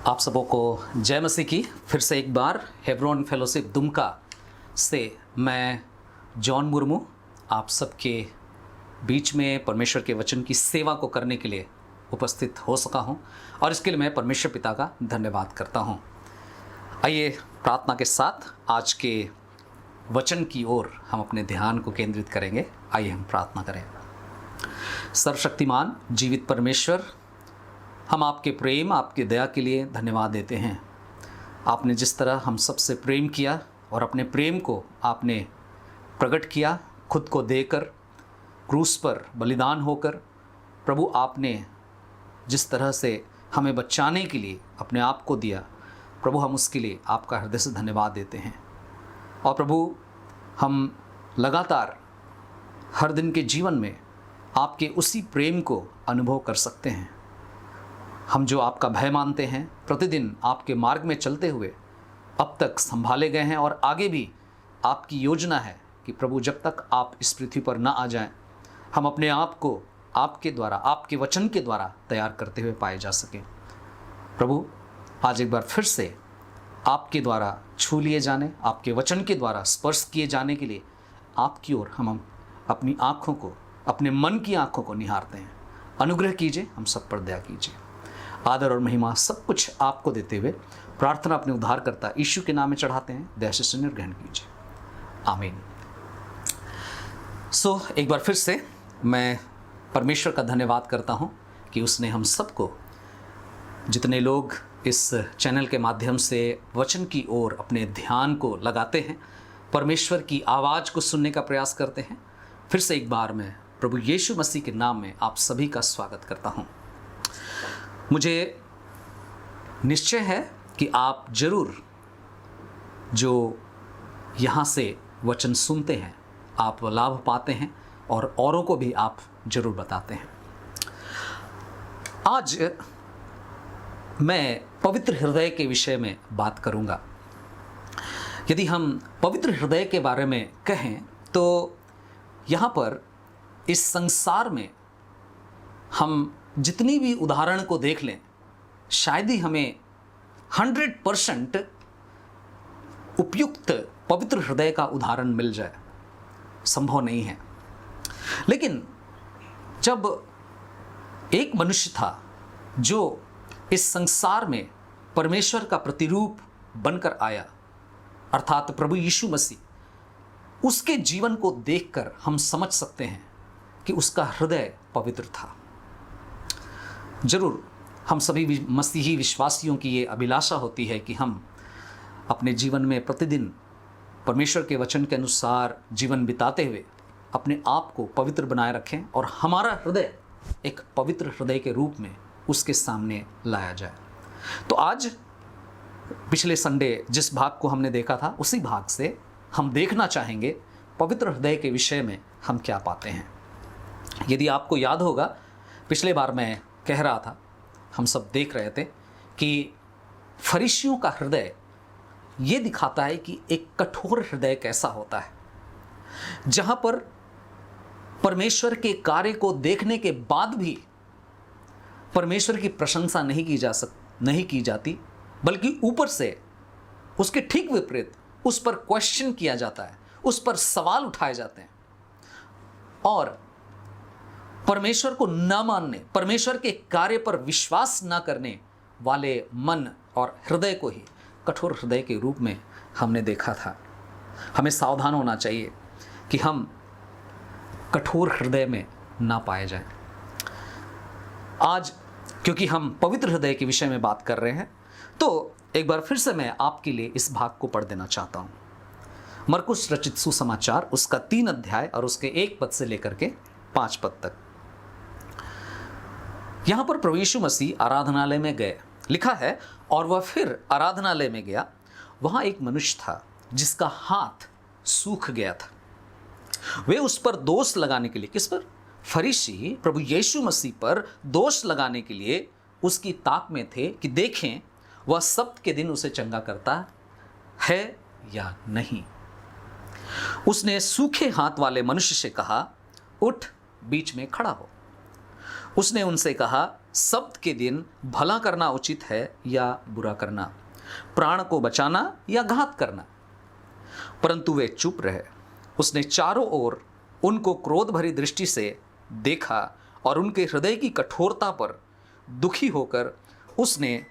आप सबों को जय मसीह की। फिर से एक बार हेब्रोन फेलोशिप दुमका से मैं जॉन मुर्मू आप सबके बीच में परमेश्वर के वचन की सेवा को करने के लिए उपस्थित हो सका हूं और इसके लिए मैं परमेश्वर पिता का धन्यवाद करता हूं। आइए प्रार्थना के साथ आज के वचन की ओर हम अपने ध्यान को केंद्रित करेंगे। आइए हम प्रार्थना करें। सर्वशक्तिमान जीवित परमेश्वर, हम आपके प्रेम, आपकी दया के लिए धन्यवाद देते हैं। आपने जिस तरह हम सबसे प्रेम किया और अपने प्रेम को आपने प्रकट किया, खुद को देकर क्रूस पर बलिदान होकर, प्रभु आपने जिस तरह से हमें बचाने के लिए अपने आप को दिया, प्रभु हम उसके लिए आपका हृदय से धन्यवाद देते हैं। और प्रभु हम लगातार हर दिन के जीवन में आपके उसी प्रेम को अनुभव कर सकते हैं। हम जो आपका भय मानते हैं, प्रतिदिन आपके मार्ग में चलते हुए अब तक संभाले गए हैं और आगे भी आपकी योजना है कि प्रभु जब तक आप इस पृथ्वी पर ना आ जाएं, हम अपने आप को आपके द्वारा, आपके वचन के द्वारा तैयार करते हुए पाए जा सकें। प्रभु आज एक बार फिर से आपके द्वारा छू लिए जाने, आपके वचन के द्वारा स्पर्श किए जाने के लिए आपकी ओर हम अपनी आँखों को, अपने मन की आँखों को निहारते हैं। अनुग्रह कीजिए, हम सब पर दया कीजिए। आदर और महिमा सब कुछ आपको देते हुए प्रार्थना अपने उद्धारकर्ता यीशु के नाम में चढ़ाते हैं। दया से सुन ग्रहण कीजिए, आमीन। एक बार फिर से मैं परमेश्वर का धन्यवाद करता हूं कि उसने हम सबको, जितने लोग इस चैनल के माध्यम से वचन की ओर अपने ध्यान को लगाते हैं, परमेश्वर की आवाज़ को सुनने का प्रयास करते हैं, फिर से एक बार मैं प्रभु यीशु मसीह के नाम में आप सभी का स्वागत करता हूं। मुझे निश्चय है कि आप जरूर जो यहाँ से वचन सुनते हैं, आप लाभ पाते हैं और औरों को भी आप जरूर बताते हैं। आज मैं पवित्र हृदय के विषय में बात करूँगा। यदि हम पवित्र हृदय के बारे में कहें तो यहाँ पर इस संसार में हम जितनी भी उदाहरण को देख लें, शायद ही हमें 100% उपयुक्त पवित्र हृदय का उदाहरण मिल जाए, संभव नहीं है। लेकिन जब एक मनुष्य था जो इस संसार में परमेश्वर का प्रतिरूप बनकर आया, अर्थात प्रभु यीशु मसीह, उसके जीवन को देखकर हम समझ सकते हैं कि उसका हृदय पवित्र था। जरूर हम सभी मसीही विश्वासियों की ये अभिलाषा होती है कि हम अपने जीवन में प्रतिदिन परमेश्वर के वचन के अनुसार जीवन बिताते हुए अपने आप को पवित्र बनाए रखें और हमारा हृदय एक पवित्र हृदय के रूप में उसके सामने लाया जाए। तो आज पिछले संडे जिस भाग को हमने देखा था, उसी भाग से हम देखना चाहेंगे पवित्र हृदय के विषय में हम क्या पाते हैं। यदि आपको याद होगा, पिछले बार मैं कह रहा था, हम सब देख रहे थे कि फरीसियों का हृदय ये दिखाता है कि एक कठोर हृदय कैसा होता है, जहां पर परमेश्वर के कार्य को देखने के बाद भी परमेश्वर की प्रशंसा नहीं की जाती, बल्कि ऊपर से उसके ठीक विपरीत उस पर क्वेश्चन किया जाता है, उस पर सवाल उठाए जाते हैं और परमेश्वर को न मानने, परमेश्वर के कार्य पर विश्वास न करने वाले मन और हृदय को ही कठोर हृदय के रूप में हमने देखा था। हमें सावधान होना चाहिए कि हम कठोर हृदय में ना पाए जाएं। आज क्योंकि हम पवित्र हृदय के विषय में बात कर रहे हैं, तो एक बार फिर से मैं आपके लिए इस भाग को पढ़ देना चाहता हूँ। मरकुस रचित सुसमाचार, उसका 3 अध्याय और उसके 1 पद से लेकर के 5 पद तक। यहां पर प्रभु यीशु मसीह आराधनालय में गए। लिखा है, और वह फिर आराधनालय में गया, वहां एक मनुष्य था जिसका हाथ सूख गया था। वे उस पर दोष लगाने के लिए, किस पर? फरीसी प्रभु यीशु मसीह पर दोष लगाने के लिए उसकी ताक में थे कि देखें वह सब्त के दिन उसे चंगा करता है या नहीं। उसने सूखे हाथ वाले मनुष्य से कहा, उठ, बीच में खड़ा हो। उसने उनसे कहा, सब्त के दिन भला करना उचित है या बुरा करना, प्राण को बचाना या घात करना। परंतु वे चुप रहे। उसने चारों ओर उनको क्रोध भरी दृष्टि से देखा और उनके हृदय की कठोरता पर दुखी होकर उसने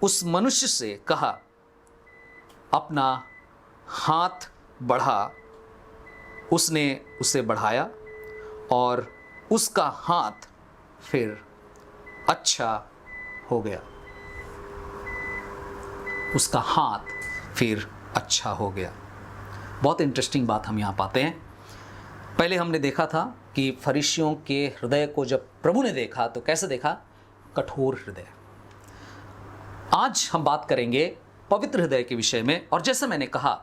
उस मनुष्य से कहा, अपना हाथ बढ़ा। उसने उसे बढ़ाया और उसका हाथ फिर अच्छा हो गया। उसका हाथ फिर अच्छा हो गया। बहुत इंटरेस्टिंग बात हम यहाँ पाते हैं। पहले हमने देखा था कि फरीसियों के हृदय को जब प्रभु ने देखा तो कैसे देखा? कठोर हृदय। आज हम बात करेंगे पवित्र हृदय के विषय में। और जैसे मैंने कहा,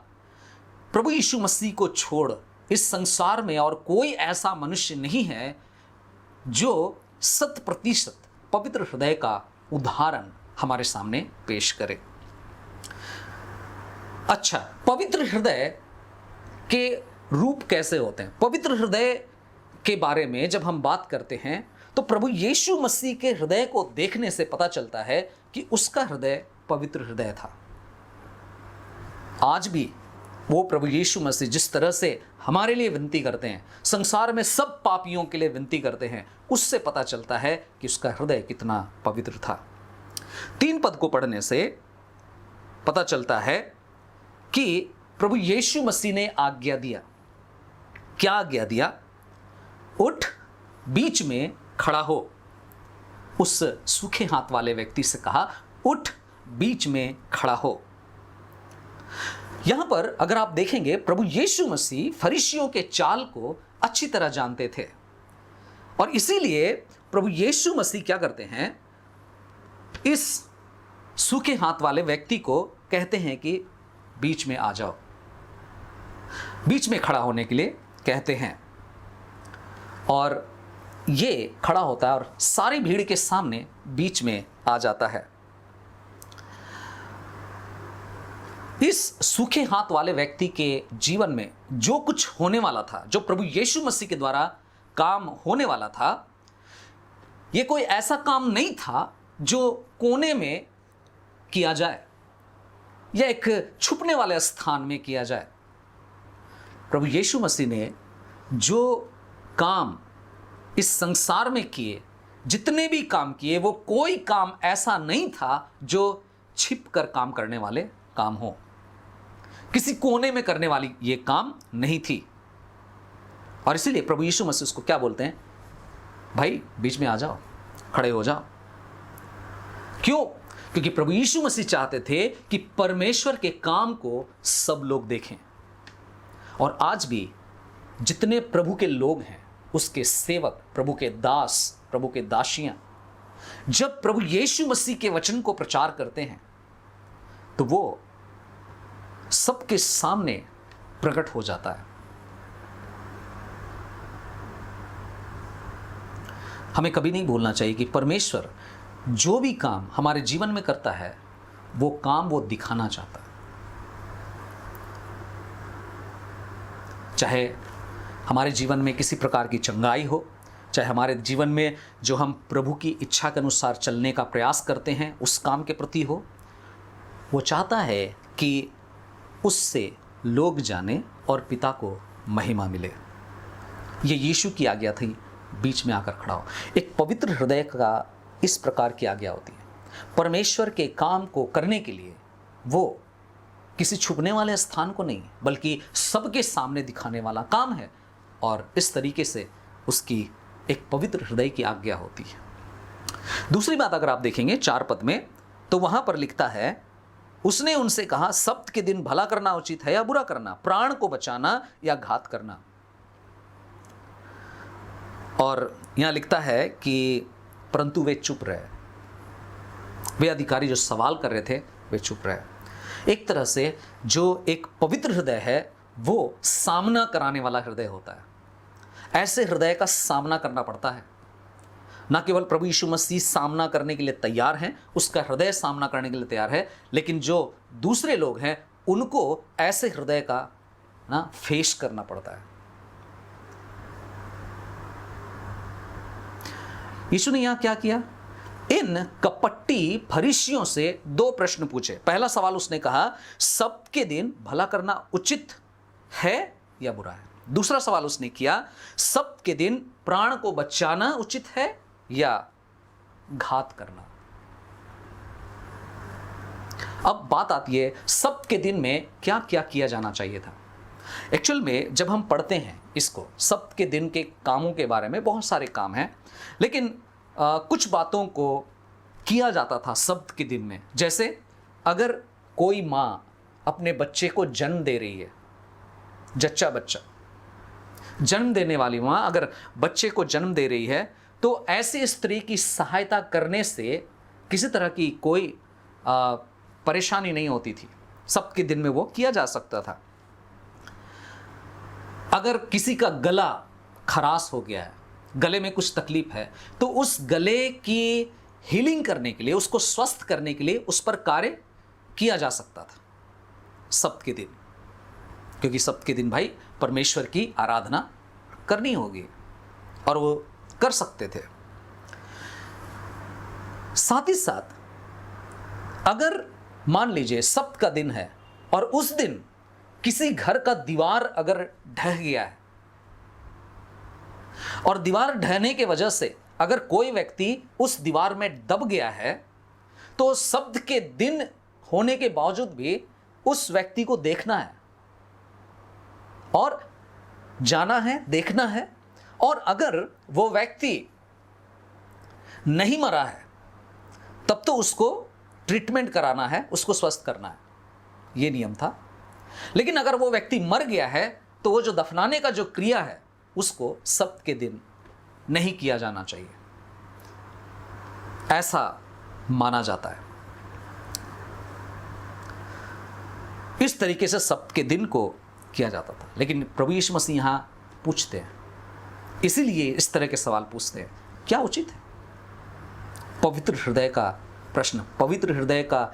प्रभु यीशु मसीह को छोड़ इस संसार में और कोई ऐसा मनुष्य नहीं है जो 100% पवित्र हृदय का उदाहरण हमारे सामने पेश करे। अच्छा, पवित्र हृदय के रूप कैसे होते हैं? पवित्र हृदय के बारे में जब हम बात करते हैं तो प्रभु यीशु मसीह के हृदय को देखने से पता चलता है कि उसका हृदय पवित्र हृदय था। आज भी वो प्रभु यीशु मसीह जिस तरह से हमारे लिए विनती करते हैं, संसार में सब पापियों के लिए विनती करते हैं, उससे पता चलता है कि उसका हृदय कितना पवित्र था। 3 पद को पढ़ने से पता चलता है कि प्रभु यीशु मसीह ने आज्ञा दिया। क्या आज्ञा दिया? उठ, बीच में खड़ा हो। उस सूखे हाथ वाले व्यक्ति से कहा, उठ, बीच में खड़ा हो। यहां पर अगर आप देखेंगे, प्रभु यीशु मसीह फरीसियों के चाल को अच्छी तरह जानते थे और इसीलिए प्रभु यीशु मसीह क्या करते हैं, इस सूखे हाथ वाले व्यक्ति को कहते हैं कि बीच में आ जाओ। बीच में खड़ा होने के लिए कहते हैं और ये खड़ा होता है और सारी भीड़ के सामने बीच में आ जाता है। इस सूखे हाथ वाले व्यक्ति के जीवन में जो कुछ होने वाला था, जो प्रभु यीशु मसीह के द्वारा काम होने वाला था, ये कोई ऐसा काम नहीं था जो कोने में किया जाए या एक छुपने वाले स्थान में किया जाए। प्रभु यीशु मसीह ने जो काम इस संसार में किए, जितने भी काम किए, वो कोई काम ऐसा नहीं था जो छिप कर काम करने वाले काम हो, किसी कोने में करने वाली ये काम नहीं थी। और इसीलिए प्रभु यीशु मसीह उसको क्या बोलते हैं? भाई बीच में आ जाओ, खड़े हो जाओ। क्यों? क्योंकि प्रभु यीशु मसीह चाहते थे कि परमेश्वर के काम को सब लोग देखें। और आज भी जितने प्रभु के लोग हैं, उसके सेवक, प्रभु के दास, प्रभु के दासियां, जब प्रभु यीशु मसीह के वचन को प्रचार करते हैं तो वो सबके सामने प्रकट हो जाता है। हमें कभी नहीं भूलना चाहिए कि परमेश्वर जो भी काम हमारे जीवन में करता है, वो काम वो दिखाना चाहता है। चाहे हमारे जीवन में किसी प्रकार की चंगाई हो, चाहे हमारे जीवन में जो हम प्रभु की इच्छा के अनुसार चलने का प्रयास करते हैं उस काम के प्रति हो, वो चाहता है कि उससे लोग जाने और पिता को महिमा मिले। ये यीशु की आज्ञा थी, बीच में आकर खड़ा हो। एक पवित्र हृदय का इस प्रकार की आज्ञा होती है। परमेश्वर के काम को करने के लिए वो किसी छुपने वाले स्थान को नहीं, बल्कि सबके सामने दिखाने वाला काम है। और इस तरीके से उसकी एक पवित्र हृदय की आज्ञा होती है। दूसरी बात अगर आप देखेंगे 4 पद में, तो वहां पर लिखता है, उसने उनसे कहा, सब्त के दिन भला करना उचित है या बुरा करना, प्राण को बचाना या घात करना। और यहां लिखता है कि परंतु वे चुप रहे। वे अधिकारी जो सवाल कर रहे थे वे चुप रहे। एक तरह से जो एक पवित्र हृदय है वो सामना कराने वाला हृदय होता है। ऐसे हृदय का सामना करना पड़ता है। ना केवल प्रभु यीशु मसीह सामना करने के लिए तैयार हैं, उसका हृदय सामना करने के लिए तैयार है, लेकिन जो दूसरे लोग हैं उनको ऐसे हृदय का फेस करना पड़ता है। यीशु ने यहां क्या किया? इन कपट्टी फरीसियों से दो प्रश्न पूछे। पहला सवाल उसने कहा, सब्त के दिन भला करना उचित है या बुरा है? दूसरा सवाल उसने किया, सब्त के दिन प्राण को बचाना उचित है या घात करना? अब बात आती है सब्त के दिन में क्या क्या किया जाना चाहिए था। एक्चुअल में जब हम पढ़ते हैं इसको, सब्त के दिन के कामों के बारे में बहुत सारे काम हैं, लेकिन कुछ बातों को किया जाता था सब्त के दिन में। जैसे अगर कोई माँ अपने बच्चे को जन्म दे रही है, जच्चा बच्चा, जन्म देने वाली माँ अगर बच्चे को जन्म दे रही है, तो ऐसी स्त्री की सहायता करने से किसी तरह की कोई परेशानी नहीं होती थी। सब्त के दिन में वो किया जा सकता था। अगर किसी का गला खराश हो गया है, गले में कुछ तकलीफ है, तो उस गले की हीलिंग करने के लिए, उसको स्वस्थ करने के लिए उस पर कार्य किया जा सकता था सब्त के दिन, क्योंकि सब्त के दिन भाई परमेश्वर की आराधना करनी होगी और वो कर सकते थे। साथ ही साथ अगर मान लीजिए सब्त का दिन है और उस दिन किसी घर का दीवार अगर ढह गया है और दीवार ढहने के वजह से अगर कोई व्यक्ति उस दीवार में दब गया है, तो सब्त के दिन होने के बावजूद भी उस व्यक्ति को देखना है और जाना है, देखना है, और अगर वो व्यक्ति नहीं मरा है तब तो उसको ट्रीटमेंट कराना है, उसको स्वस्थ करना है, ये नियम था। लेकिन अगर वो व्यक्ति मर गया है तो वो जो दफनाने का जो क्रिया है उसको सब्त के दिन नहीं किया जाना चाहिए, ऐसा माना जाता है। इस तरीके से सब्त के दिन को किया जाता था। लेकिन प्रभु यीशु मसीह यहां पूछते हैं, इसीलिए इस तरह के सवाल पूछते हैं, क्या उचित है? पवित्र हृदय का प्रश्न, पवित्र हृदय का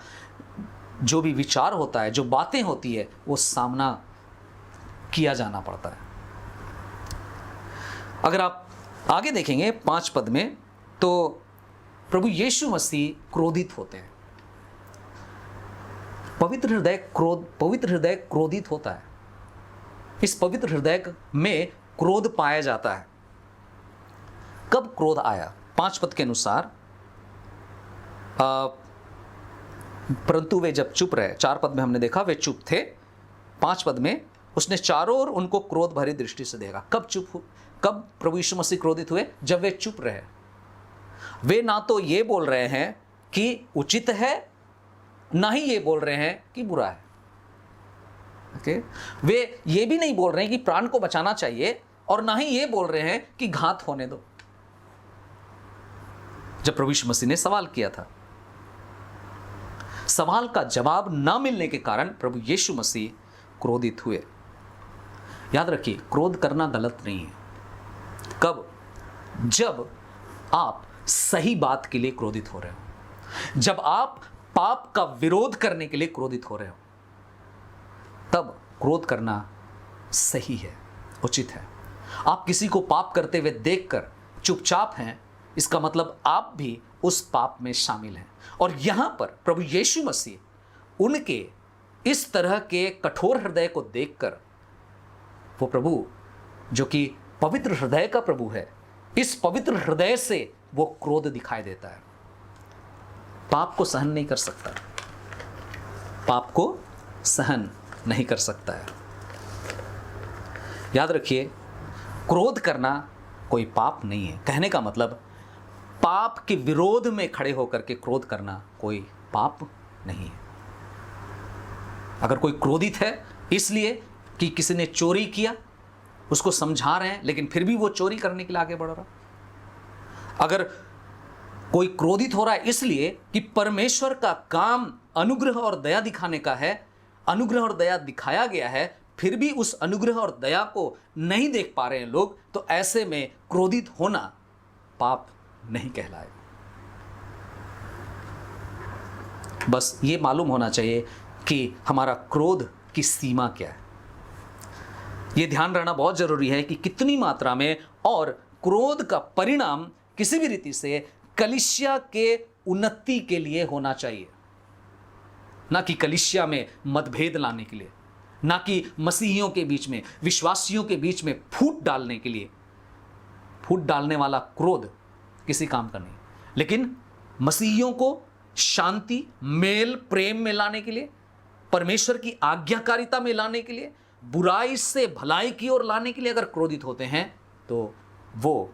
जो भी विचार होता है, जो बातें होती है, वो सामना किया जाना पड़ता है। अगर आप आगे देखेंगे 5 पद में, तो प्रभु यीशु मसीह क्रोधित होते हैं। पवित्र हृदय क्रोधित होता है। इस पवित्र हृदय में क्रोध पाया जाता है। कब क्रोध आया? 5 पद के अनुसार, परंतु वे जब चुप रहे। 4 पद में हमने देखा वे चुप थे। 5 पद में उसने चारों ओर उनको क्रोध भरी दृष्टि से देखा। कब प्रभु यीशु मसीह क्रोधित हुए? जब वे चुप रहे। वे ना तो ये बोल रहे हैं कि उचित है, ना ही ये बोल रहे हैं कि बुरा है। ओके? वे ये भी नहीं बोल रहे हैं कि प्राण को बचाना चाहिए, और ना ही ये बोल रहे हैं कि घात होने दो। जब प्रभु यीशु मसीह ने सवाल किया था, सवाल का जवाब ना मिलने के कारण प्रभु यीशु मसीह क्रोधित हुए। याद रखिए, क्रोध करना गलत नहीं है। कब? जब आप सही बात के लिए क्रोधित हो रहे हो, जब आप पाप का विरोध करने के लिए क्रोधित हो रहे हो, तब क्रोध करना सही है, उचित है। आप किसी को पाप करते हुए देखकर चुपचाप हैं, इसका मतलब आप भी उस पाप में शामिल हैं। और यहां पर प्रभु यीशु मसीह उनके इस तरह के कठोर हृदय को देखकर, वो प्रभु जो कि पवित्र हृदय का प्रभु है, इस पवित्र हृदय से वो क्रोध दिखाई देता है। पाप को सहन नहीं कर सकता, पाप को सहन नहीं कर सकता है। याद रखिए, क्रोध करना कोई पाप नहीं है। कहने का मतलब पाप के विरोध में खड़े होकर के क्रोध करना कोई पाप नहीं है। अगर कोई क्रोधित है इसलिए कि किसी ने चोरी किया, उसको समझा रहे हैं लेकिन फिर भी वो चोरी करने के लिए आगे बढ़ रहा, अगर कोई क्रोधित हो रहा है इसलिए कि परमेश्वर का काम अनुग्रह और दया दिखाने का है, अनुग्रह और दया दिखाया गया है, फिर भी उस अनुग्रह और दया को नहीं देख पा रहे हैं लोग, तो ऐसे में क्रोधित होना पाप नहीं कहलाएगा। बस ये मालूम होना चाहिए कि हमारा क्रोध की सीमा क्या है। ये ध्यान रखना बहुत जरूरी है कि कितनी मात्रा में, और क्रोध का परिणाम किसी भी रीति से कलीसिया के उन्नति के लिए होना चाहिए, ना कि कलीसिया में मतभेद लाने के लिए, ना कि मसीहियों के बीच में, विश्वासियों के बीच में फूट डालने के लिए। फूट डालने वाला क्रोध किसी काम का नहीं, लेकिन मसीहियों को शांति, मेल, प्रेम में लाने के लिए, परमेश्वर की आज्ञाकारिता में लाने के लिए, बुराई से भलाई की ओर लाने के लिए अगर क्रोधित होते हैं तो वो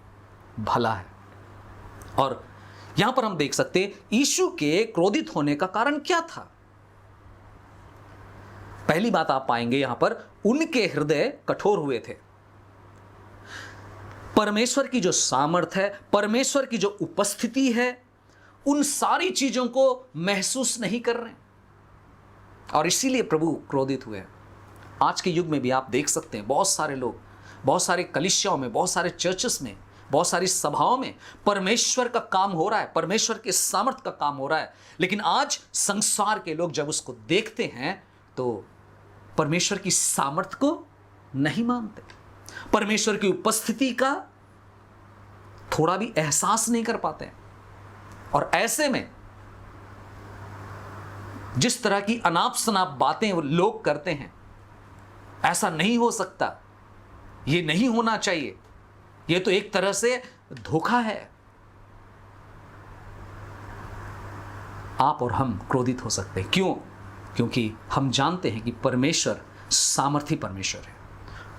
भला है। और यहां पर हम देख सकते हैं यीशु के क्रोधित होने का कारण क्या था। पहली बात आप पाएंगे यहां पर, उनके हृदय कठोर हुए थे। परमेश्वर की जो सामर्थ है, परमेश्वर की जो उपस्थिति है, उन सारी चीजों को महसूस नहीं कर रहे और इसीलिए प्रभु क्रोधित हुए। आज के युग में भी आप देख सकते हैं बहुत सारे लोग, बहुत सारे कलीसियाओं में, बहुत सारे चर्चेस में, बहुत सारी सभाओं में परमेश्वर का काम हो रहा है, परमेश्वर के सामर्थ का काम हो रहा है, लेकिन आज संसार के लोग जब उसको देखते हैं तो परमेश्वर की सामर्थ को नहीं मानते, परमेश्वर की उपस्थिति का थोड़ा भी एहसास नहीं कर पाते। और ऐसे में जिस तरह की अनाप शनाप बातें वो लोग करते हैं, ऐसा नहीं हो सकता, ये नहीं होना चाहिए, ये तो एक तरह से धोखा है। आप और हम क्रोधित हो सकते हैं। क्यों? क्योंकि हम जानते हैं कि परमेश्वर सामर्थी परमेश्वर है,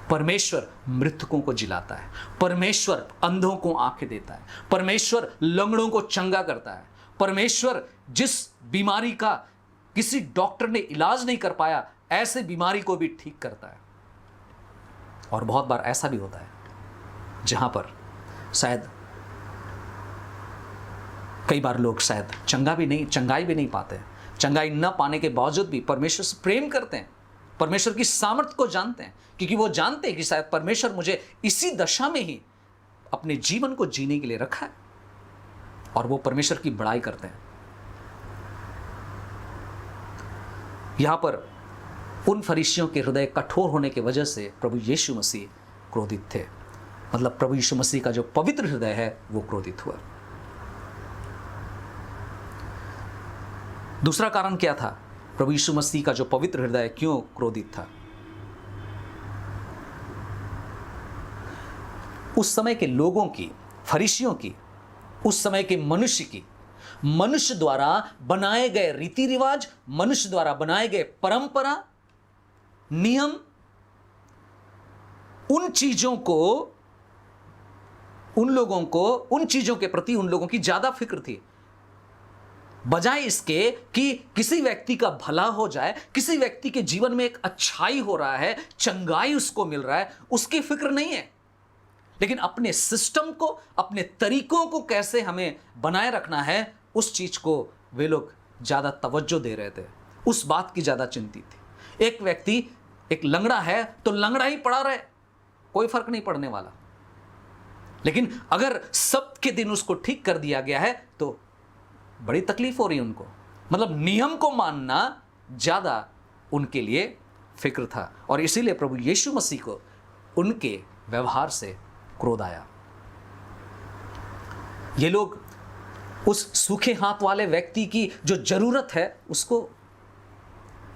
परमेश्वर मृतकों को जिलाता है, परमेश्वर अंधों को आंखें देता है, परमेश्वर लंगड़ों को चंगा करता है, परमेश्वर जिस बीमारी का किसी डॉक्टर ने इलाज नहीं कर पाया, ऐसे बीमारी को भी ठीक करता है। और बहुत बार ऐसा भी होता है जहां पर शायद कई बार लोग शायद चंगाई भी नहीं पाते, चंगाई न पाने के बावजूद भी परमेश्वर से प्रेम करते हैं, परमेश्वर की सामर्थ को जानते हैं, क्योंकि वो जानते हैं कि शायद परमेश्वर मुझे इसी दशा में ही अपने जीवन को जीने के लिए रखा है, और वो परमेश्वर की बड़ाई करते हैं। यहां पर उन फरीसियों के हृदय कठोर होने की वजह से प्रभु यीशु मसीह क्रोधित थे। मतलब प्रभु यीशु मसीह का जो पवित्र हृदय है वो क्रोधित हुआ। दूसरा कारण क्या था? प्रभु यीशु मसीह का जो पवित्र हृदय क्यों क्रोधित था? उस समय के लोगों की, फरीसियों की, उस समय के मनुष्य की, मनुष्य द्वारा बनाए गए रीति रिवाज, मनुष्य द्वारा बनाए गए परंपरा, नियम, उन चीजों के प्रति उन लोगों की ज्यादा फिक्र थी, बजाय इसके कि किसी व्यक्ति का भला हो जाए, किसी व्यक्ति के जीवन में एक अच्छाई हो रहा है, चंगाई उसको मिल रहा है, उसकी फिक्र नहीं है। लेकिन अपने सिस्टम को, अपने तरीकों को कैसे हमें बनाए रखना है, उस चीज को वे लोग ज्यादा तवज्जो दे रहे थे, उस बात की ज्यादा चिंतित थी। एक व्यक्ति एक लंगड़ा है तो लंगड़ा ही पड़ा रहे, कोई फर्क नहीं पड़ने वाला, लेकिन अगर सब्त के दिन उसको ठीक कर दिया गया है तो बड़ी तकलीफ हो रही है उनको। मतलब नियम को मानना ज्यादा उनके लिए फिक्र था, और इसीलिए प्रभु यीशु मसीह को उनके व्यवहार से क्रोध आया। ये लोग उस सूखे हाथ वाले व्यक्ति की जो जरूरत है उसको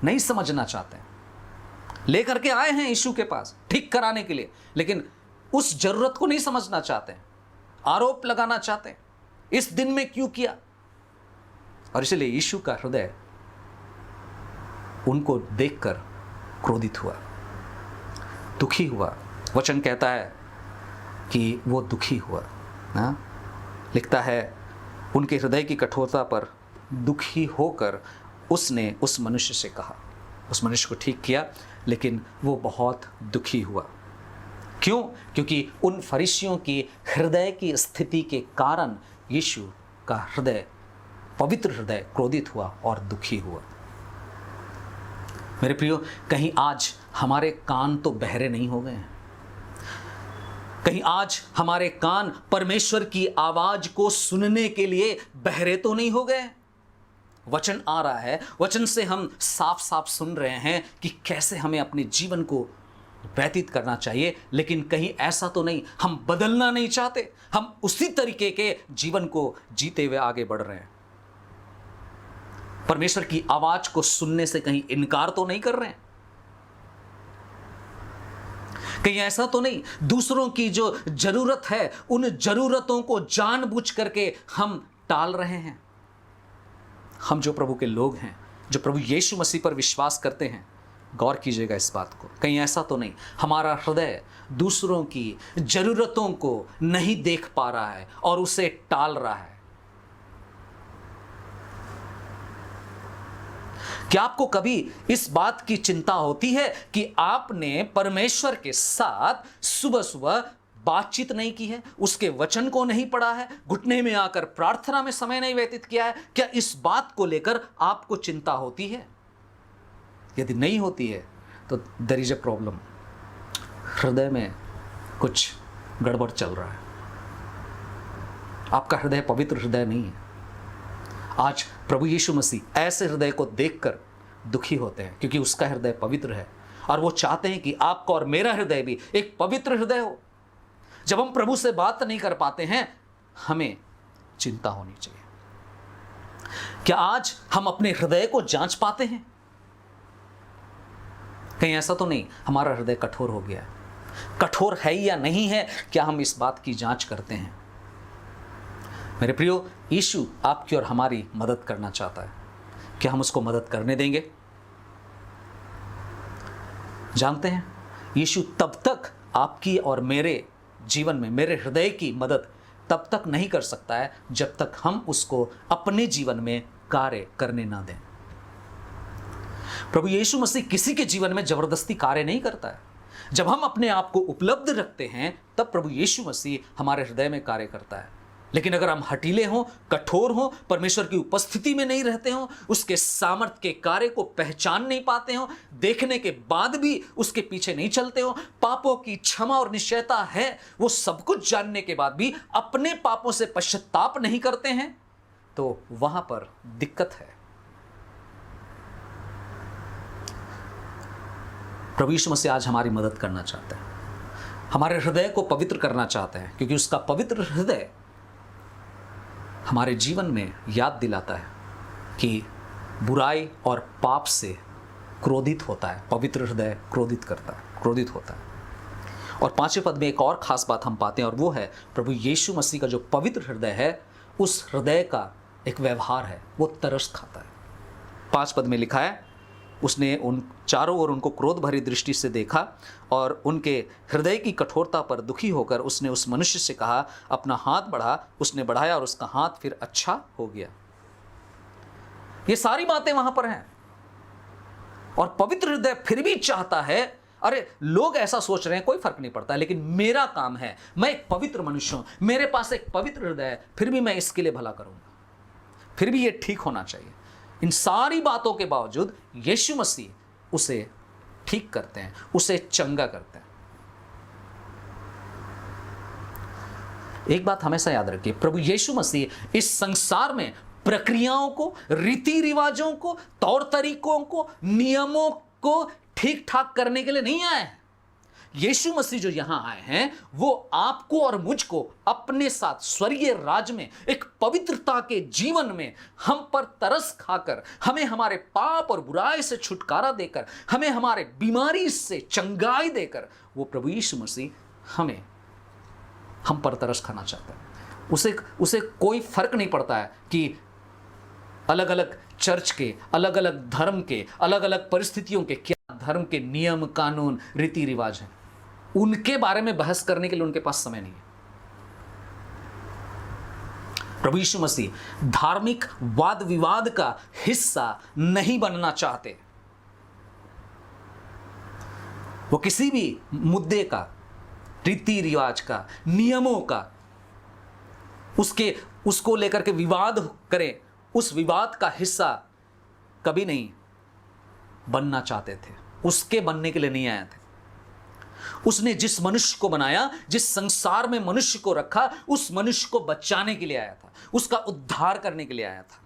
नहीं समझना चाहते हैं। लेकर के आए हैं यीशु के पास ठीक कराने के लिए, लेकिन उस जरूरत को नहीं समझना चाहते हैं, आरोप लगाना चाहते हैं, इस दिन में क्यों किया। और इसलिए यीशु का हृदय उनको देखकर क्रोधित हुआ, दुखी हुआ। वचन कहता है कि वो दुखी हुआ ना, लिखता है उनके हृदय की कठोरता पर दुखी होकर उसने उस मनुष्य से कहा। उस मनुष्य को ठीक किया, लेकिन वो बहुत दुखी हुआ। क्यों? क्योंकि उन फरीसियों की हृदय की स्थिति के कारण यीशु का हृदय, पवित्र हृदय क्रोधित हुआ और दुखी हुआ। मेरे प्रियो, कहीं आज हमारे कान तो बहरे नहीं हो गए हैं? कहीं आज हमारे कान परमेश्वर की आवाज को सुनने के लिए बहरे तो नहीं हो गए? वचन आ रहा है, वचन से हम साफ साफ सुन रहे हैं कि कैसे हमें अपने जीवन को व्यतीत करना चाहिए, लेकिन कहीं ऐसा तो नहीं हम बदलना नहीं चाहते, हम उसी तरीके के जीवन को जीते हुए आगे बढ़ रहे हैं। परमेश्वर की आवाज को सुनने से कहीं इनकार तो नहीं कर रहे हैं, कहीं ऐसा तो नहीं दूसरों की जो जरूरत है उन जरूरतों को जानबूझ करके हम टाल रहे हैं। हम जो प्रभु के लोग हैं, जो प्रभु यीशु मसीह पर विश्वास करते हैं, गौर कीजिएगा इस बात को, कहीं ऐसा तो नहीं हमारा हृदय दूसरों की जरूरतों को नहीं देख पा रहा है और उसे टाल रहा है। क्या आपको कभी इस बात की चिंता होती है कि आपने परमेश्वर के साथ सुबह सुबह बातचीत नहीं की है, उसके वचन को नहीं पढ़ा है, घुटने में आकर प्रार्थना में समय नहीं व्यतीत किया है? क्या इस बात को लेकर आपको चिंता होती है? यदि नहीं होती है तो देयर इज अ प्रॉब्लम, हृदय में कुछ गड़बड़ चल रहा है, आपका हृदय पवित्र हृदय नहीं है। आज प्रभु यीशु मसीह ऐसे हृदय को देखकर दुखी होते हैं, क्योंकि उसका हृदय पवित्र है और वो चाहते हैं कि आपका और मेरा हृदय भी एक पवित्र हृदय हो। जब हम प्रभु से बात नहीं कर पाते हैं, हमें चिंता होनी चाहिए। क्या आज हम अपने हृदय को जांच पाते हैं? कहीं ऐसा तो नहीं हमारा हृदय कठोर हो गया है? कठोर है या नहीं है, क्या हम इस बात की जांच करते हैं? मेरे प्रियो, यीशु आपकी और हमारी मदद करना चाहता है, क्या हम उसको मदद करने देंगे? जानते हैं, यीशु तब तक आपकी और मेरे जीवन में, मेरे हृदय की मदद तब तक नहीं कर सकता है जब तक हम उसको अपने जीवन में कार्य करने ना दें। प्रभु यीशु मसीह किसी के जीवन में जबरदस्ती कार्य नहीं करता है। जब हम अपने आप को उपलब्ध रखते हैं तब प्रभु यीशु मसीह हमारे हृदय में कार्य करता है। लेकिन अगर हम हठीले हों, कठोर हों, परमेश्वर की उपस्थिति में नहीं रहते हों, उसके सामर्थ के कार्य को पहचान नहीं पाते हों, देखने के बाद भी उसके पीछे नहीं चलते हों, पापों की क्षमा और निश्चयता है, वो सब कुछ जानने के बाद भी अपने पापों से पश्चाताप नहीं करते हैं, तो वहां पर दिक्कत है। प्रभु यीशु मसीह आज हमारी मदद करना चाहते हैं, हमारे हृदय को पवित्र करना चाहते हैं, क्योंकि उसका पवित्र हृदय हमारे जीवन में याद दिलाता है कि बुराई और पाप से क्रोधित होता है। पवित्र हृदय क्रोधित करता है, क्रोधित होता है। और 5वें पद में एक और खास बात हम पाते हैं, और वो है प्रभु यीशु मसीह का जो पवित्र हृदय है, उस हृदय का एक व्यवहार है, वो तरस खाता है। 5 पद में लिखा है, उसने उन चारों ओर उनको क्रोध भरी दृष्टि से देखा और उनके हृदय की कठोरता पर दुखी होकर उसने उस मनुष्य से कहा, अपना हाथ बढ़ा। उसने बढ़ाया और उसका हाथ फिर अच्छा हो गया। ये सारी बातें वहां पर हैं, और पवित्र हृदय फिर भी चाहता है, अरे लोग ऐसा सोच रहे हैं कोई फर्क नहीं पड़ता, लेकिन मेरा काम है, मैं एक पवित्र मनुष्य हूं, मेरे पास एक पवित्र हृदय है, फिर भी मैं इसके लिए भला करूंगा, फिर भी ये ठीक होना चाहिए। इन सारी बातों के बावजूद यीशु मसीह उसे ठीक करते हैं, उसे चंगा करते हैं। एक बात हमेशा याद रखिए, प्रभु यीशु मसीह इस संसार में प्रक्रियाओं को, रीति रिवाजों को, तौर तरीकों को, नियमों को ठीक ठाक करने के लिए नहीं आए हैं। यीशु मसीह जो यहां आए हैं, वो आपको और मुझको अपने साथ स्वर्गीय राज में एक पवित्रता के जीवन में हम पर तरस खाकर, हमें हमारे पाप और बुराई से छुटकारा देकर, हमें हमारे बीमारी से चंगाई देकर, वो प्रभु यीशु मसीह हम पर तरस खाना चाहता है। उसे कोई फर्क नहीं पड़ता है कि अलग अलग चर्च के, अलग अलग धर्म के, अलग अलग परिस्थितियों के क्या धर्म के नियम, कानून, रीति रिवाज हैं, उनके बारे में बहस करने के लिए उनके पास समय नहीं है। प्रभु यीशु मसीह धार्मिक वाद विवाद का हिस्सा नहीं बनना चाहते। वो किसी भी मुद्दे का, रीति रिवाज का, नियमों का, उसको लेकर के विवाद करें, उस विवाद का हिस्सा कभी नहीं बनना चाहते थे। उसके बनने के लिए नहीं आए थे। उसने जिस मनुष्य को बनाया, जिस संसार में मनुष्य को रखा, उस मनुष्य को बचाने के लिए आया था, उसका उद्धार करने के लिए आया था।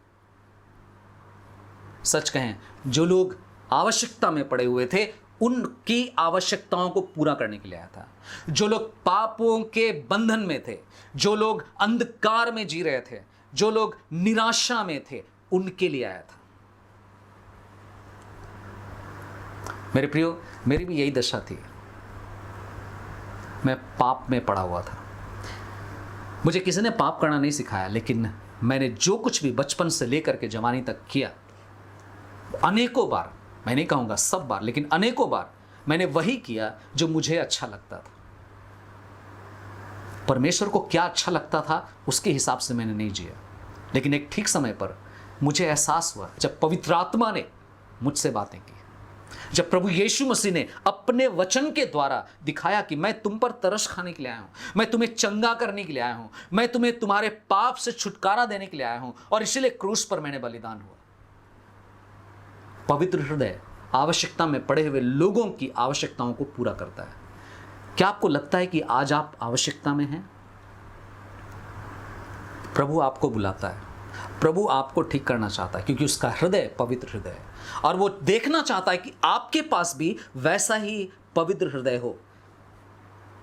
सच कहें, जो लोग आवश्यकता में पड़े हुए थे, उनकी आवश्यकताओं को पूरा करने के लिए आया था। जो लोग पापों के बंधन में थे, जो लोग अंधकार में जी रहे थे, जो लोग निराशा में थे, उनके लिए आया था। मेरे प्रियो, मेरी भी यही दशा थी। मैं पाप में पड़ा हुआ था। मुझे किसी ने पाप करना नहीं सिखाया, लेकिन मैंने जो कुछ भी बचपन से लेकर के जवानी तक किया, अनेकों बार, मैं नहीं कहूँगा सब बार, लेकिन अनेकों बार मैंने वही किया जो मुझे अच्छा लगता था। परमेश्वर को क्या अच्छा लगता था उसके हिसाब से मैंने नहीं जिया। लेकिन एक ठीक समय पर मुझे एहसास हुआ, जब पवित्र आत्मा ने मुझसे बातें की, जब प्रभु यीशु मसीह ने अपने वचन के द्वारा दिखाया कि मैं तुम पर तरस खाने के लिए आया हूं, मैं तुम्हें चंगा करने के लिए आया हूं, मैं तुम्हें तुम्हारे पाप से छुटकारा देने के लिए आया हूं, और इसलिए क्रूस पर मैंने बलिदान हुआ। पवित्र हृदय आवश्यकता में पड़े हुए लोगों की आवश्यकताओं को पूरा करता है। क्या आपको लगता है कि आज आप आवश्यकता में हैं? प्रभु आपको बुलाता है, प्रभु आपको ठीक करना चाहता है, क्योंकि उसका हृदय पवित्र हृदय है, और वो देखना चाहता है कि आपके पास भी वैसा ही पवित्र हृदय हो।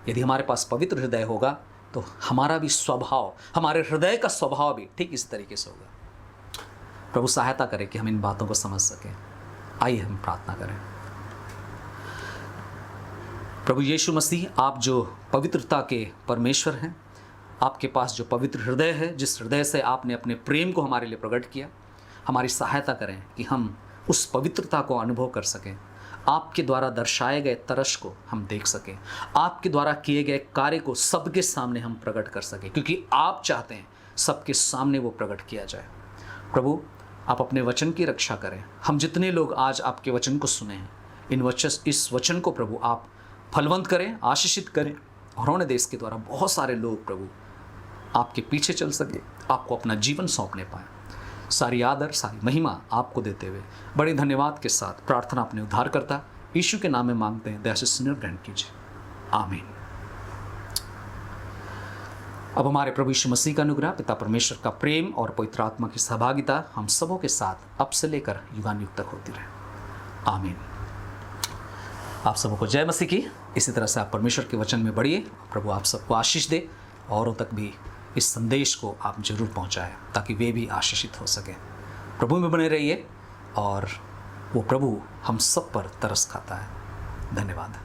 यदि हमारे पास पवित्र हृदय होगा तो हमारा भी स्वभाव, हमारे हृदय का स्वभाव भी ठीक इस तरीके से होगा। प्रभु सहायता करे कि हम इन बातों को समझ सकें। आइए हम प्रार्थना करें। प्रभु यीशु मसीह, आप जो पवित्रता के परमेश्वर हैं, आपके पास जो पवित्र हृदय है, जिस हृदय से आपने अपने प्रेम को हमारे लिए प्रकट किया, हमारी सहायता करें कि हम उस पवित्रता को अनुभव कर सकें। आपके द्वारा दर्शाए गए तरस को हम देख सकें, आपके द्वारा किए गए कार्य को सबके सामने हम प्रकट कर सकें, क्योंकि आप चाहते हैं सबके सामने वो प्रकट किया जाए। प्रभु, आप अपने वचन की रक्षा करें। हम जितने लोग आज आपके वचन को सुने हैं, इस वचन को प्रभु आप फलवंत करें, आशीषित करें, और होने देश के द्वारा बहुत सारे लोग प्रभु आपके पीछे चल सके, आपको अपना जीवन सौंपने पाए। सारी आदर, सारी महिमा आपको देते हुए बड़े धन्यवाद के साथ प्रार्थना अपने उद्धारकर्ता यीशु के नाम में मांगते हैं। दया से सुन ग्रहण कीजिए, आमीन। अब हमारे प्रभु यीशु मसीह का अनुग्रह, पिता परमेश्वर का प्रेम और पवित्र आत्मा की सहभागिता हम सबों के साथ अब से लेकर युगानुयुग तक होती रहे, आमीन। आप सबों को जय मसीह की। इसी तरह से आप परमेश्वर के वचन में बढ़िए। प्रभु आप सबको आशीष दे, औरों तक भी इस संदेश को आप जरूर पहुंचाएं, ताकि वे भी आशीषित हो सकें। प्रभु में बने रहिए, और वो प्रभु हम सब पर तरस खाता है। धन्यवाद।